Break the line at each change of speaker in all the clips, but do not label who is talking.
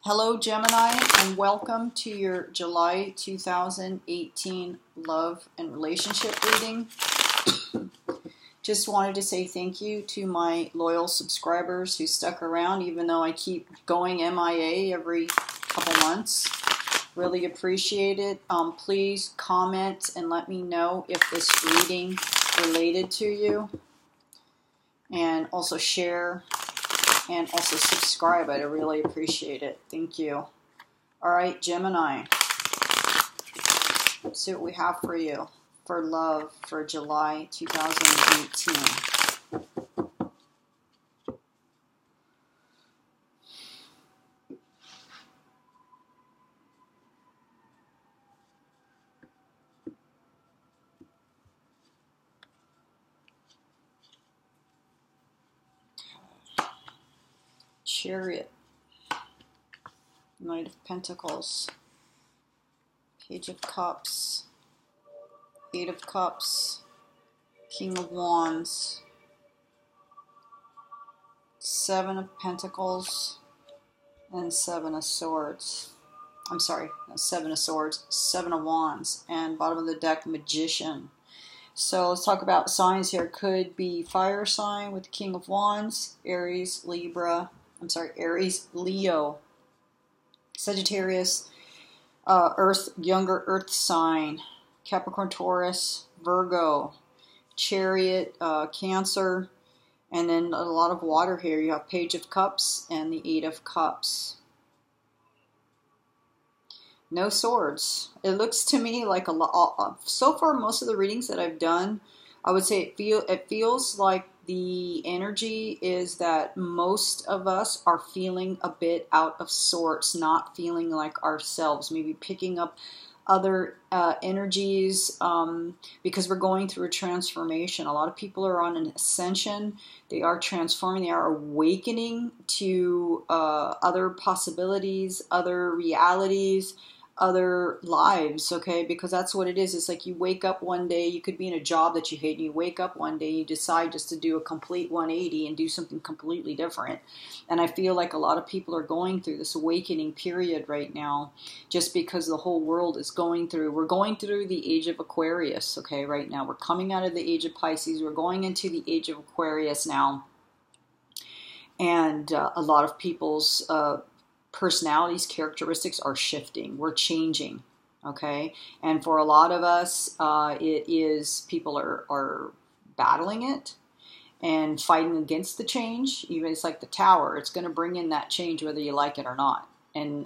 Hello, Gemini, and welcome to your July 2018 love and relationship reading. Just wanted to say thank you to my loyal subscribers who stuck around, even though I keep going MIA every couple months. Really appreciate it. Please comment and let me know if this reading related to you. And also share. And also subscribe. I'd really appreciate it. Thank you. All right, Gemini. Let's see what we have for you for love for July 2018. Chariot. Knight of Pentacles. Page of Cups. Eight of Cups. King of Wands. Seven of Pentacles. And Seven of Swords. I'm sorry, Seven of Swords. Seven of Wands. And bottom of the deck, Magician. So let's talk about signs here. Could be fire sign with King of Wands. Aries, Libra. I'm sorry, Aries, Leo, Sagittarius, younger Earth sign, Capricorn, Taurus, Virgo, Chariot, Cancer, and then a lot of water here. You have Page of Cups and the Eight of Cups. No swords. It looks to me like a lot. So far, most of the readings that I've done, I would say it feels like the energy is that most of us are feeling a bit out of sorts, not feeling like ourselves, maybe picking up other energies because we're going through a transformation. A lot of people are on an ascension. They are transforming. They are awakening to other possibilities, other realities, other lives, okay? Because that's what it is. It's like you wake up one day, you could be in a job that you hate, and you wake up one day, you decide just to do a complete 180 and do something completely different. And I feel like a lot of people are going through this awakening period right now, just because the whole world is going through, we're going through the age of Aquarius, okay, right now. We're coming out of the age of Pisces, we're going into the age of Aquarius now. And a lot of people's personalities, characteristics are shifting. We're changing, okay? And for a lot of us, it is people are battling it and fighting against the change. Even it's like the Tower. It's going to bring in that change whether you like it or not. And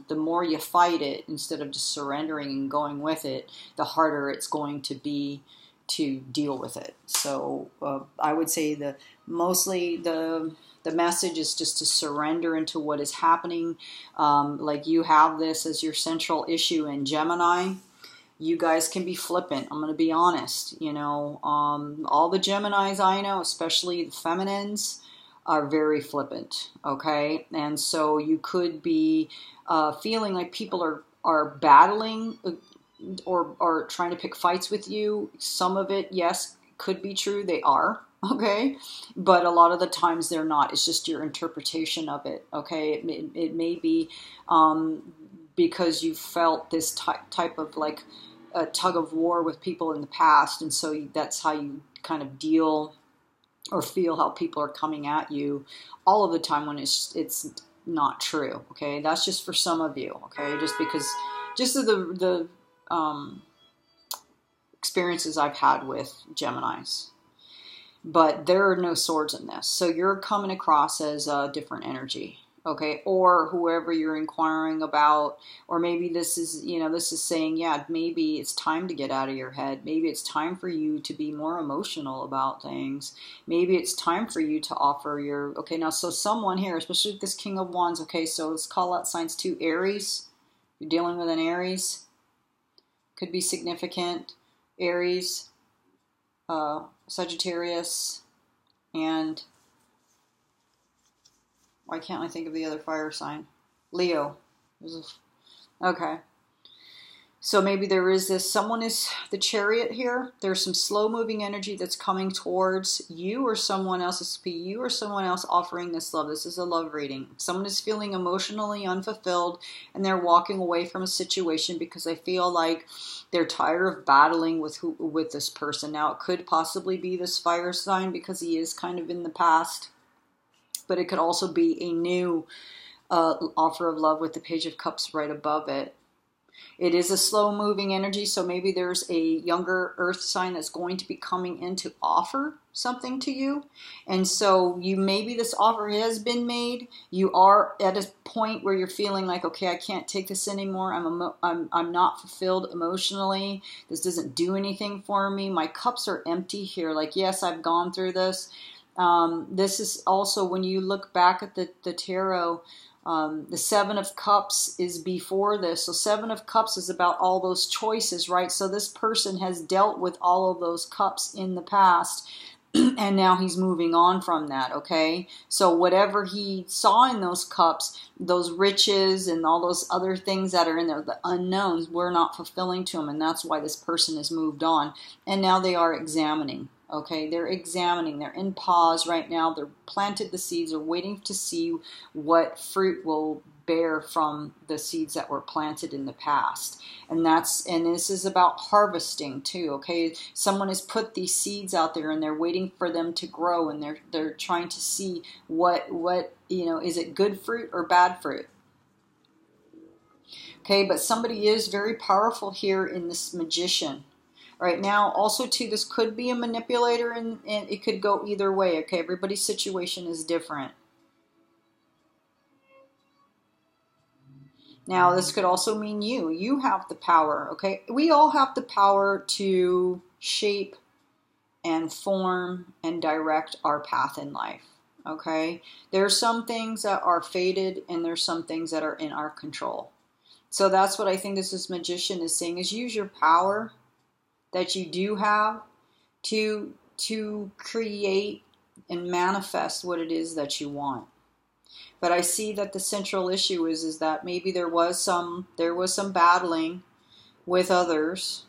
the more you fight it, instead of just surrendering and going with it, the harder it's going to be to deal with it. So I would say mostly the message is just to surrender into what is happening. Like you have this as your central issue in Gemini. You guys can be flippant. I'm going to be honest. You know, all the Geminis I know, especially the feminines, are very flippant. Okay, and so you could be feeling like people are battling or trying to pick fights with you. Some of it, yes, could be true. They are. Okay, but a lot of the times they're not. It's just your interpretation of it. Okay, it may be because you felt this type of like a tug of war with people in the past, and so that's how you kind of deal or feel how people are coming at you all of the time when it's not true. Okay, that's just for some of you. Okay, just of the experiences I've had with Geminis. But there are no swords in this. So you're coming across as a different energy, okay? Or whoever you're inquiring about, or maybe this is saying, yeah, maybe it's time to get out of your head. Maybe it's time for you to be more emotional about things. Maybe it's time for you to offer okay, now, so someone here, especially with this King of Wands, okay, so let's call out signs too. Aries, you're dealing with an Aries. Could be significant. Aries, Sagittarius, and why can't I think of the other fire sign? Leo. Okay. So maybe there is this, someone is the Chariot here. There's some slow moving energy that's coming towards you or someone else. This could be you or someone else offering this love. This is a love reading. Someone is feeling emotionally unfulfilled and they're walking away from a situation because they feel like they're tired of battling with this person. Now it could possibly be this fire sign because he is kind of in the past, but it could also be a new offer of love with the Page of Cups right above it. It is a slow moving energy, so maybe there's a younger earth sign that's going to be coming in to offer something to you. And so maybe this offer has been made. You are at a point where you're feeling like, okay, I can't take this anymore. I'm not fulfilled emotionally. This doesn't do anything for me. My cups are empty here. Like, yes, I've gone through this. This is also, when you look back at the tarot, the Seven of Cups is before this. So Seven of Cups is about all those choices, right? So this person has dealt with all of those cups in the past, and now he's moving on from that, okay? So whatever he saw in those cups, those riches and all those other things that are in there, the unknowns, were not fulfilling to him, and that's why this person has moved on. And now they are examining. Okay, they're examining, they're in pause right now, they're planted the seeds, they're waiting to see what fruit will bear from the seeds that were planted in the past. And this is about harvesting too, okay? Someone has put these seeds out there and they're waiting for them to grow, and they're trying to see what is it good fruit or bad fruit? Okay, but somebody is very powerful here in this Magician. Right now, also too, this could be a manipulator, and it could go either way, okay? Everybody's situation is different. Now, this could also mean you have the power, okay? We all have the power to shape and form and direct our path in life, okay? There are some things that are fated, and there's some things that are in our control. So that's what I think this Magician is saying, is use your power that you do have to create and manifest what it is that you want. But I see that the central issue is that maybe there was some battling with others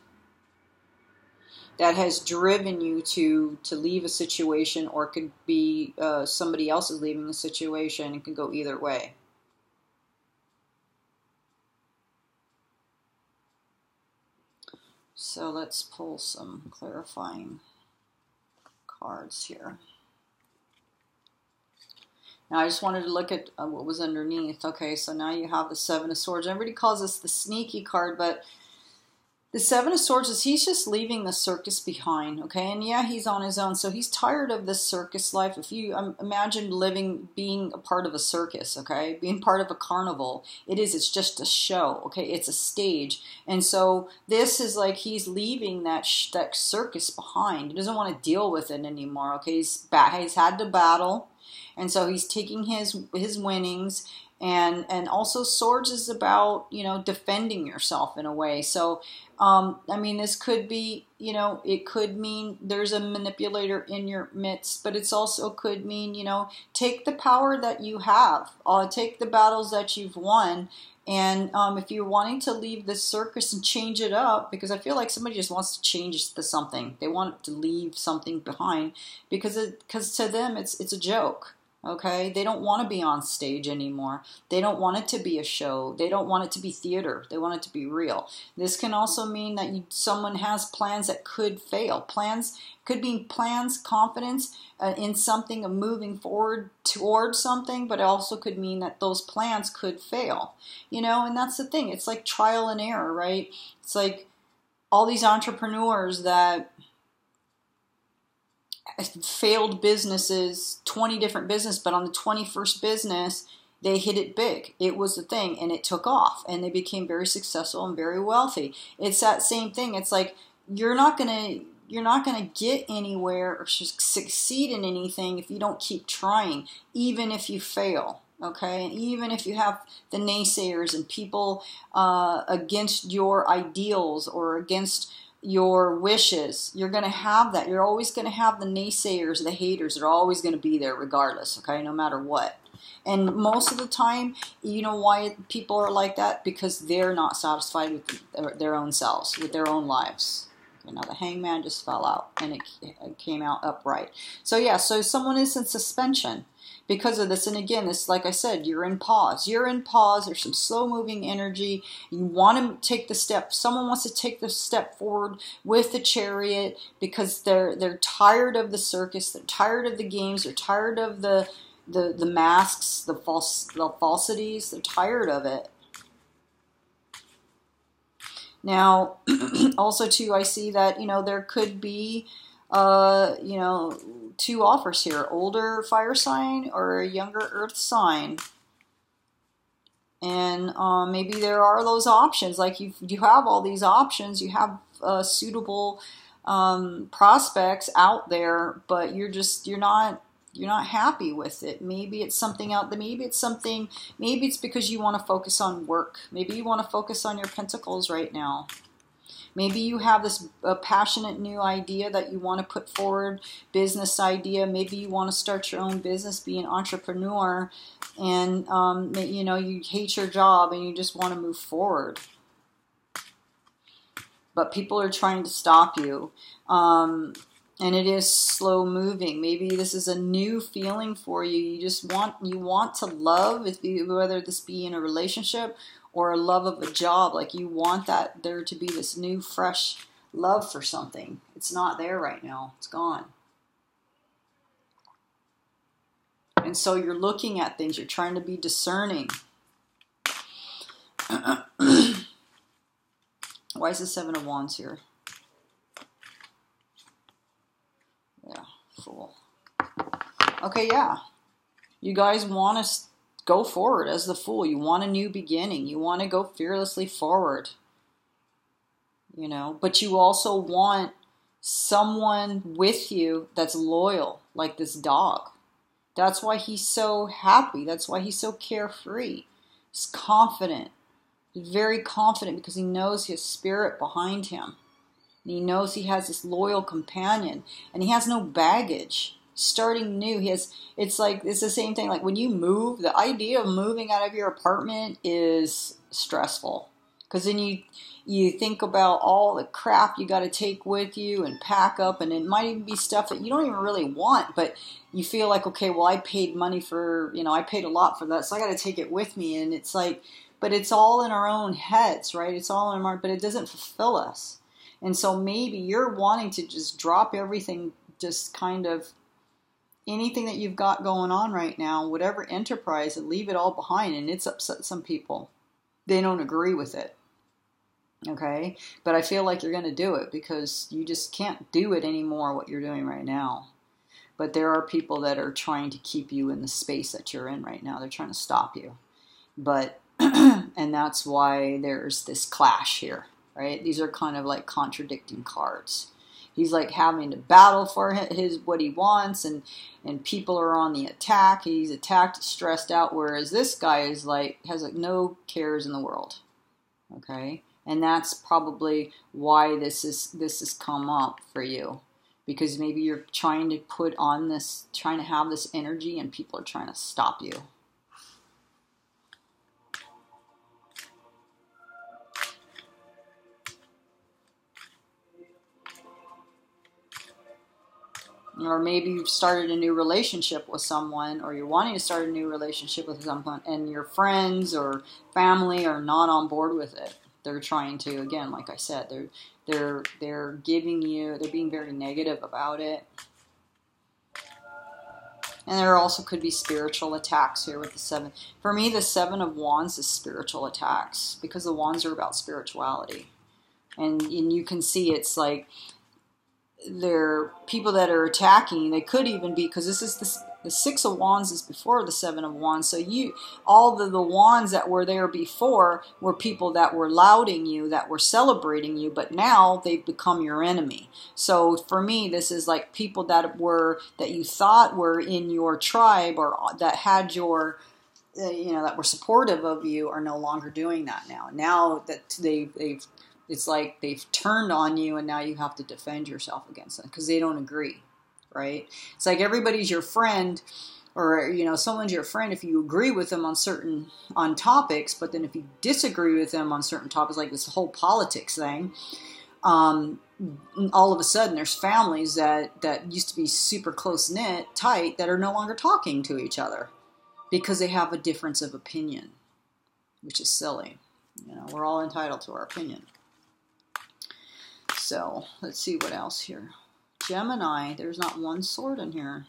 that has driven you to leave a situation, or it could be somebody else is leaving the situation. It can go either way. So let's pull some clarifying cards here. Now I just wanted to look at what was underneath. Okay, so now you have the Seven of Swords. Everybody calls this the sneaky card, but the Seven of Swords is he's just leaving the circus behind, okay? And yeah, he's on his own, so he's tired of this circus life. If you imagine being a part of a circus, okay? Being part of a carnival. It's just a show, okay? It's a stage. And so this is like he's leaving that circus behind. He doesn't want to deal with it anymore, okay? He's had to battle, and so he's taking his winnings. And also Swords is about, defending yourself in a way. So, this could be, it could mean there's a manipulator in your midst, but it's also could mean, take the power that you have, take the battles that you've won. And if you're wanting to leave this circus and change it up, because I feel like somebody just wants to change to something. They want to leave something behind because to them it's a joke. Okay, they don't want to be on stage anymore. They don't want it to be a show. They don't want it to be theater. They want it to be real. This can also mean that someone has plans that could fail. Plans could be confidence in something, of moving forward towards something, but it also could mean that those plans could fail. And that's the thing. It's like trial and error, right? It's like all these entrepreneurs that failed businesses, 20 different businesses, but on the 21st business, they hit it big. It was the thing, and it took off, and they became very successful and very wealthy. It's that same thing. It's like you're not gonna get anywhere or succeed in anything if you don't keep trying, even if you fail. Okay, and even if you have the naysayers and people against your ideals or against your wishes, you're going to have that. You're always going to have the naysayers, the haters. They're always going to be there regardless, okay, no matter what. And most of the time, you know why people are like that? Because they're not satisfied with their own selves, with their own lives. Okay, now the Hangman just fell out, and it came out upright. So yeah, so someone is in suspension because of this. And again, this, like I said, you're in pause. You're in pause. There's some slow moving energy. You want to take the step. Someone wants to take the step forward with the Chariot because they're tired of the circus. They're tired of the games. They're tired of the masks, the falsities. They're tired of it. Now, also too, I see that, you know, there could be, you know, two offers here: older fire sign or a younger earth sign. And maybe there are those options. Like you have all these options. You have suitable prospects out there, but you're not happy with it. Maybe it's something out there. Maybe it's because you want to focus on work. Maybe you want to focus on your pentacles right now. Maybe you have this passionate new idea that you want to put forward, business idea. Maybe you want to start your own business, be an entrepreneur, and you know, you hate your job and you just want to move forward. But people are trying to stop you. And it is slow moving. Maybe this is a new feeling for you. You want to love, whether this be in a relationship or a love of a job. Like you want that there to be this new, fresh love for something. It's not there right now. It's gone. And so you're looking at things. You're trying to be discerning. Why is the Seven of Wands here? Yeah, Fool. Okay, yeah. You guys want to go forward as the Fool. You want a new beginning. You want to go fearlessly forward. You know, but you also want someone with you that's loyal, like this dog. That's why he's so happy. That's why he's so carefree. He's confident. He's very confident because he knows his spirit behind him. And he knows he has this loyal companion, and he has no baggage. Starting new, it's the same thing. Like when you move, the idea of moving out of your apartment is stressful, because then you think about all the crap you got to take with you and pack up, and it might even be stuff that you don't even really want, but you feel like, okay, well, I paid money for, you know, I paid a lot for that, so I got to take it with me. And it's like, but it's all in our own heads, right? It's all in our, but it doesn't fulfill us. And so maybe you're wanting to just drop everything, just kind of anything that you've got going on right now, whatever enterprise, and leave it all behind. And it's upset some people. They don't agree with it. Okay? But I feel like you're going to do it because you just can't do it anymore, what you're doing right now. But there are people that are trying to keep you in the space that you're in right now. They're trying to stop you. But, and that's why there's this clash here. Right? These are kind of like contradicting cards. He's like having to battle for what he wants, and people are on the attack. He's attacked, stressed out, whereas this guy is like, has like no cares in the world. Okay? And that's probably why this has come up for you. Because maybe you're trying to trying to have this energy, and people are trying to stop you. Or maybe you've started a new relationship with someone, or you're wanting to start a new relationship with someone, and your friends or family are not on board with it. They're trying to, again, like I said, they're giving you, they're being very negative about it. And there also could be spiritual attacks here with the Seven. For me, the Seven of Wands is spiritual attacks, because the Wands are about spirituality. And you can see it's like, they're people that are attacking. They could even be, because this is the Six of Wands is before the Seven of Wands. So all the wands that were there before were people that were lauding you, that were celebrating you, but now they've become your enemy. So for me, this is like people that you thought were in your tribe, or that had your, that were supportive of you, are no longer doing that now. Now that it's like they've turned on you, and now you have to defend yourself against them because they don't agree, right? It's like everybody's your friend or, you know, someone's your friend if you agree with them on topics, but then if you disagree with them on certain topics, like this whole politics thing, all of a sudden there's families that used to be super close-knit, tight, that are no longer talking to each other because they have a difference of opinion, which is silly. You know, we're all entitled to our opinion. So let's see what else here. Gemini, there's not one sword in here.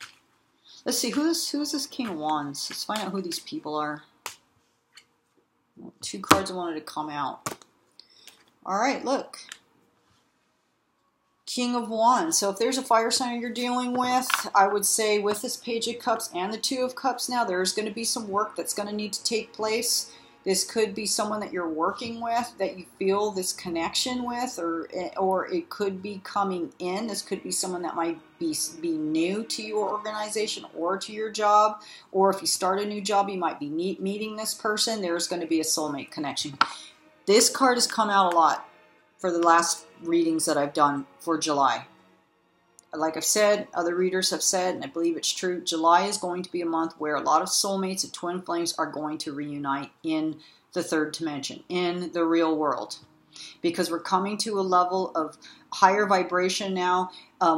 Let's see, who's this King of Wands? Let's find out who these people are. Two cards I wanted to come out. All right, look. King of Wands. So if there's a fire sign you're dealing with, I would say with this Page of Cups and the Two of Cups now, there's going to be some work that's going to need to take place. This could be someone that you're working with, that you feel this connection with, or it could be coming in. This could be someone that might be new to your organization or to your job. Or if you start a new job, you might be meeting this person. There's going to be a soulmate connection. This card has come out a lot for the last readings that I've done for July. Like I've said, other readers have said, and I believe it's true, July is going to be a month where a lot of soulmates and twin flames are going to reunite in the third dimension, in the real world. Because we're coming to a level of higher vibration now.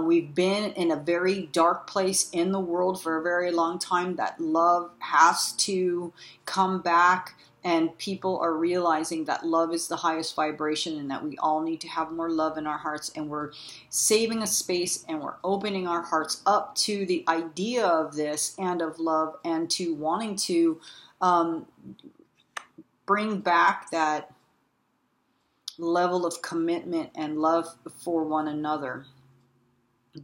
We've been in a very dark place in the world for a very long time. That love has to come back. And people are realizing that love is the highest vibration and that we all need to have more love in our hearts. And we're saving a space and we're opening our hearts up to the idea of this and of love and to wanting to bring back that level of commitment and love for one another.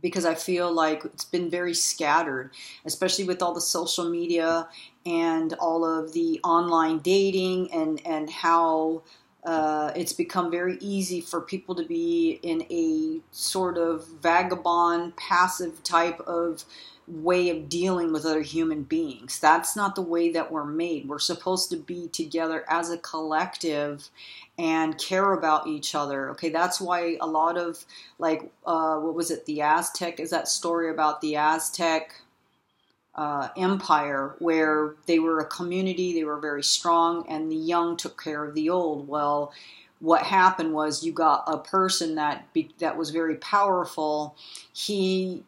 Because I feel like it's been very scattered, especially with all the social media and all of the online dating and how it's become very easy for people to be in a sort of vagabond, passive type of way of dealing with other human beings. That's not the way that we're made. We're supposed to be together as a collective and care about each other. Okay, that's why a lot of, like, what was it, the Aztec, is that story about the Aztec empire, where they were a community, they were very strong, and the young took care of the old. Well, what happened was you got a person that was very powerful. He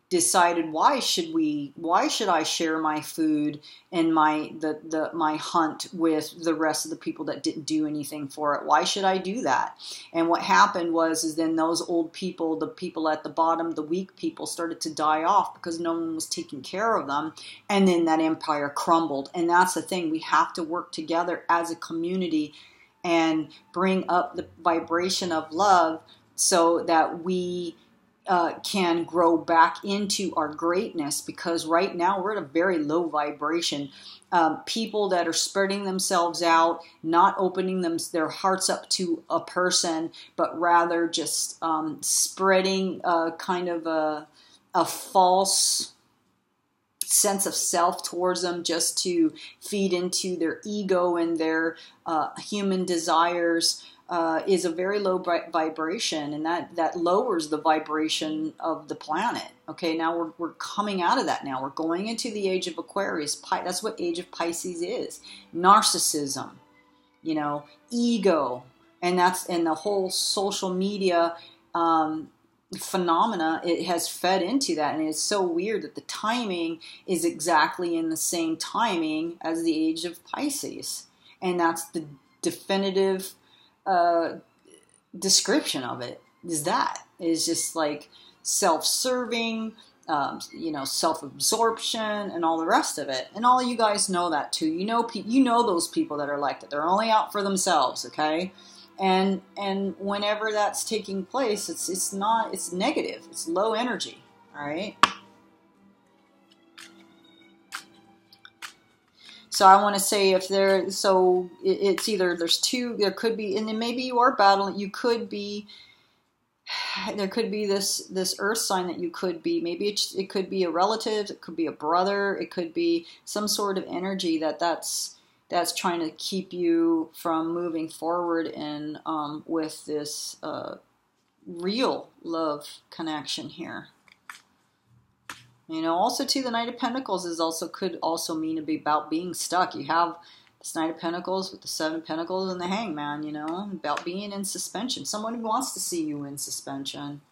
decided, why should I share my food and my hunt with the rest of the people that didn't do anything for it? Why should I do that? And what happened is then those old people, the people at the bottom, the weak people, started to die off because no one was taking care of them. And then that empire crumbled. And that's the thing. We have to work together as a community and bring up the vibration of love so that we can grow back into our greatness, because right now we're at a very low vibration. People that are spreading themselves out, not opening their hearts up to a person, but rather just spreading kind of a false sense of self towards them just to feed into their ego and their human desires is a very low vibration, and that lowers the vibration of the planet. Okay, now we're coming out of that now. We're going into the age of Aquarius. That's what age of Pisces is. Narcissism, ego, and the whole social media phenomena, it has fed into that. And it's so weird that the timing is exactly in the same timing as the age of Pisces. And that's the definitive description of it, is just like self-serving, self-absorption and all the rest of it. And all of you guys know that too. You know those people that are like that. They're only out for themselves, okay? And whenever that's taking place, it's negative. It's low energy. All right. So I want to say it's either there's two. There could be, and then maybe you are battling. There could be this earth sign that you could be. Maybe it could be a relative. It could be a brother. It could be some sort of energy that's trying to keep you from moving forward and with this real love connection here. You know, also too, the Knight of Pentacles is also could also mean to be about being stuck. You have this Knight of Pentacles with the Seven of Pentacles and the Hangman, you know, about being in suspension. Someone wants to see you in suspension.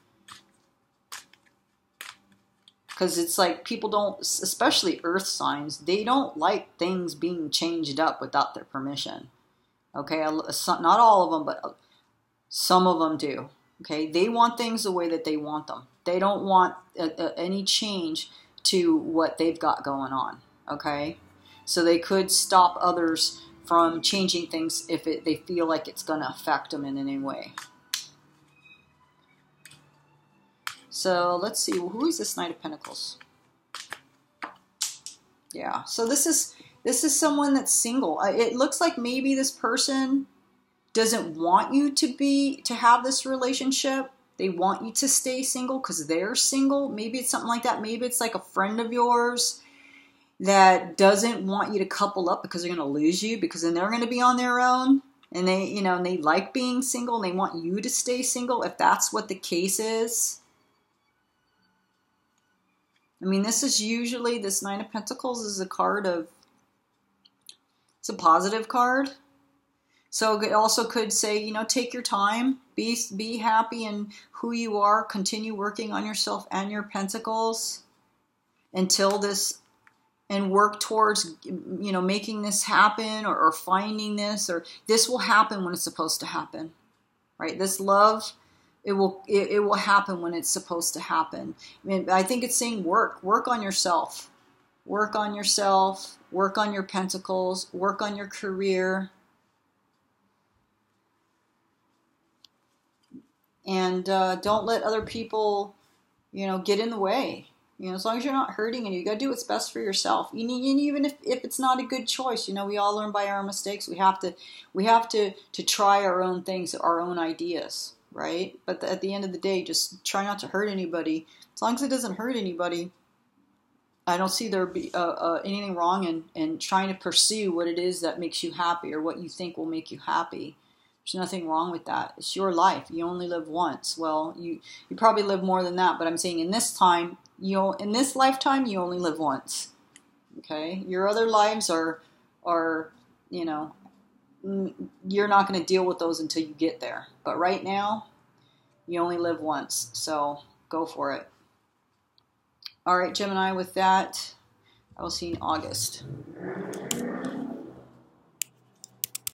Because it's like people don't, especially earth signs, they don't like things being changed up without their permission. Okay, not all of them, but some of them do. Okay, they want things the way that they want them. They don't want any change to what they've got going on. Okay, so they could stop others from changing things if they feel like it's going to affect them in any way. So let's see, who is this Knight of Pentacles? Yeah, so this is someone that's single. It looks like maybe this person doesn't want you to have this relationship. They want you to stay single because they're single. Maybe it's something like that. Maybe it's like a friend of yours that doesn't want you to couple up because they're going to lose you, because then they're going to be on their own. And they, you know, and they like being single and they want you to stay single, if that's what the case is. I mean, this is usually, this Nine of Pentacles is a card of, it's a positive card. So it also could say, you know, take your time, be happy in who you are, continue working on yourself and your pentacles until this, and work towards, you know, making this happen, or finding this, or this will happen when it's supposed to happen, right? This love, it will happen when it's supposed to happen. I mean, I think it's saying work on yourself, work on yourself, work on your pentacles, work on your career. And don't let other people, you know, get in the way. You know, as long as you're not hurting, and you got to do what's best for yourself. You need, even if it's not a good choice, you know, we all learn by our mistakes. We have to try our own things, our own ideas, right? But at the end of the day, just try not to hurt anybody. As long as it doesn't hurt anybody, I don't see there be anything wrong in trying to pursue what it is that makes you happy, or what you think will make you happy. There's nothing wrong with that. It's your life. You only live once. Well, you probably live more than that, but I'm saying in this time, in this lifetime, you only live once. Okay? Your other lives are, you know, you're not going to deal with those until you get there. But right now, you only live once. So go for it. All right, Gemini, with that, I will see you in August.